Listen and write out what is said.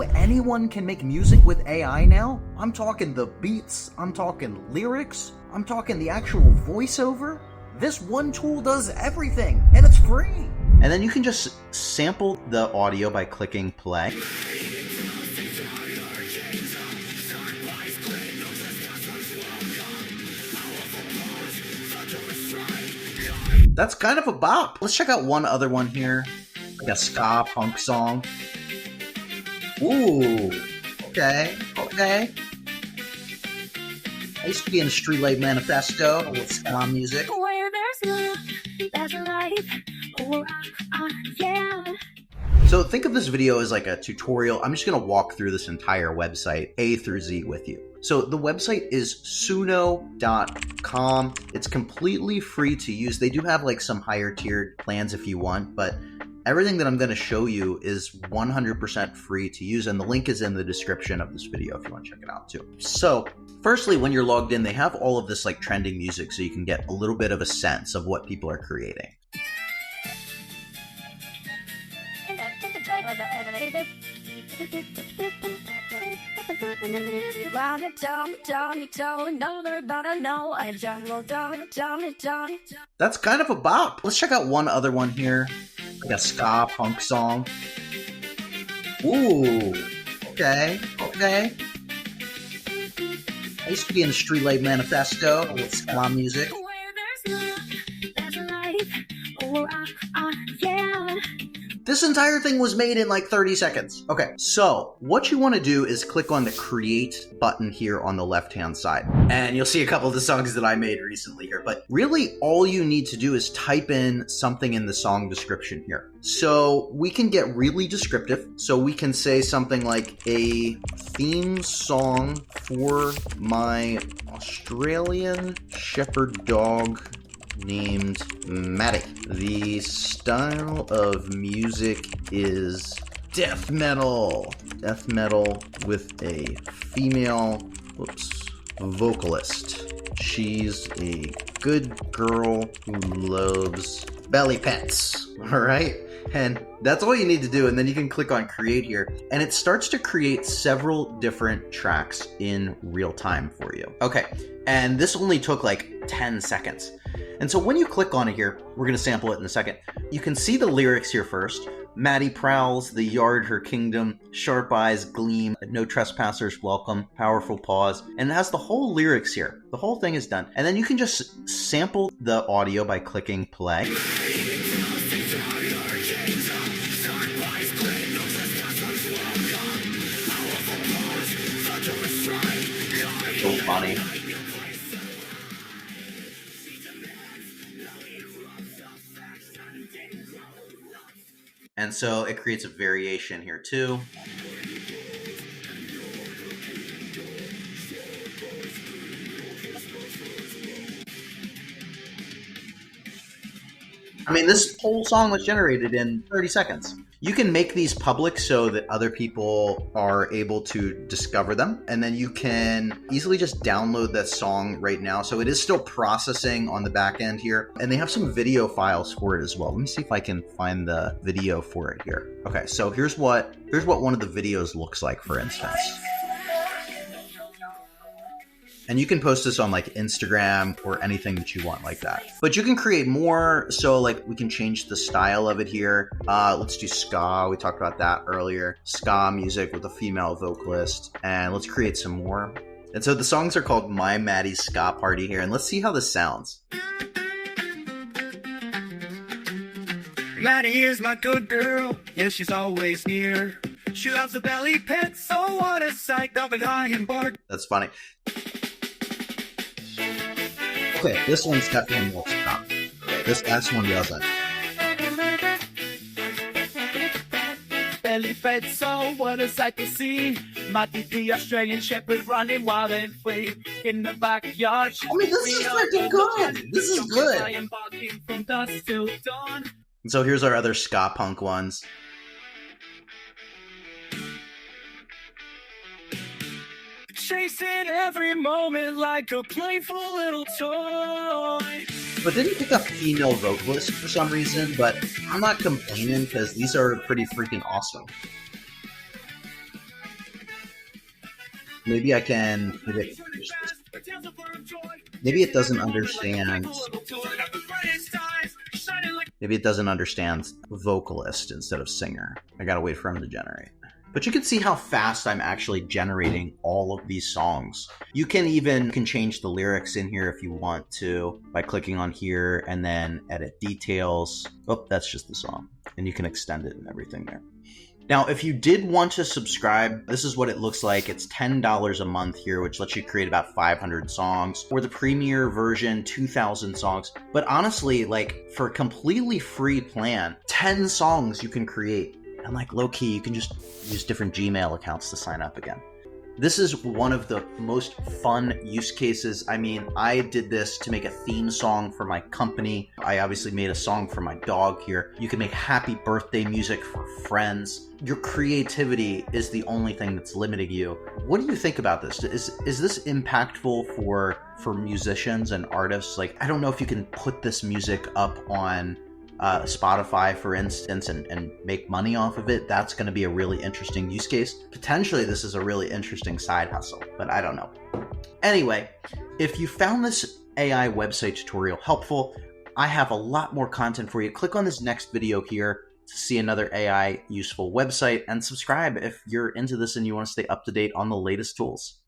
Anyone can make music with AI now? I'm talking the beats, I'm talking lyrics, I'm talking the actual voiceover. This one tool does everything, and it's free. And then you can just sample the audio by clicking play. That's kind of a bop. Let's check out one other one here, like a ska punk song. Ooh, okay. I used to be in the Streetlight Manifesto with ska music. Where there's love, there's a life. Yeah. So think of this video as like a tutorial. I'm just going to walk through this entire website, A through Z, with you. So the website is Suno.com. It's completely free to use. They do have like some higher tiered plans if you want, but everything that I'm going to show you is 100% free to use, and the link is in the description of this video if you want to check it out too. So firstly, when you're logged in, they have all of this like trending music so you can get a little bit of a sense of what people are creating. That's kind of a bop. Let's check out one other one here, like a ska punk song. Ooh, okay. I used to be in the Streetlight Manifesto with ska music. This entire thing was made in like 30 seconds. Okay, so what you want to do is click on the create button here on the left-hand side. And you'll see a couple of the songs that I made recently here. But really all you need to do is type in something in the song description here. So we can get really descriptive. So we can say something like a theme song for my Australian Shepherd dog named Maddie. The style of music is death metal. Death metal with a female, vocalist. She's a good girl who loves belly pets. All right? And that's all you need to do. And then you can click on create here, and it starts to create several different tracks in real time for you. Okay. And this only took like 10 seconds. And so when you click on it here, we're going to sample it in a second. You can see the lyrics here first. Maddie prowls the yard, her kingdom, sharp eyes gleam, no trespassers welcome, powerful pause. And it has the whole lyrics here. The whole thing is done. And then you can just sample the audio by clicking play. So funny. And so it creates a variation here too. I mean, this whole song was generated in 30 seconds. You can make these public so that other people are able to discover them. And then you can easily just download that song right now. So it is still processing on the back end here. And they have some video files for it as well. Let me see if I can find the video for it here. Okay, so here's what one of the videos looks like, for instance. And you can post this on like Instagram or anything that you want like that. But you can create more. So like we can change the style of it here. Let's do ska. We talked about that earlier. Ska music with a female vocalist. And let's create some more. And so the songs are called My Maddie's Ska Party here. And let's see how this sounds. Maddie is my good girl. Yeah, she's always near. She loves the belly pet. So what a sight. Double eye and bark. That's funny. Okay, this one's definitely more ska. Okay, this last one doesn't. Belly fed, so what a sight to see. Matty the Australian Shepherd running wild and free in the backyard. I mean, this is freaking good. This is good. From dusk till dawn. And so here's our other ska punk ones. Chasing every moment like a playful little toy. But didn't pick a female vocalist for some reason, but I'm not complaining because these are pretty freaking awesome. maybe I can, maybe it doesn't understand, maybe it doesn't understand vocalist instead of singer. I gotta wait for him to generate. But you can see how fast I'm actually generating all of these songs. You can change the lyrics in here if you want to by clicking on here and then edit details. Oh, that's just the song. And you can extend it and everything there. Now, if you did want to subscribe, this is what it looks like. It's $10 a month here, which lets you create about 500 songs, or the premium version, 2,000 songs. But honestly, like for a completely free plan, 10 songs you can create. And like low key, you can just use different Gmail accounts to sign up again. This is one of the most fun use cases. I mean, I did this to make a theme song for my company. I obviously made a song for my dog here. You can make happy birthday music for friends. Your creativity is the only thing that's limiting you. What do you think about this? Is this impactful for musicians and artists? Like, I don't know if you can put this music up on Spotify, for instance, and make money off of it. That's going to be a really interesting use case. Potentially, this is a really interesting side hustle, but I don't know. Anyway, if you found this AI website tutorial helpful, I have a lot more content for you. Click on this next video here to see another AI useful website, and subscribe if you're into this and you want to stay up to date on the latest tools.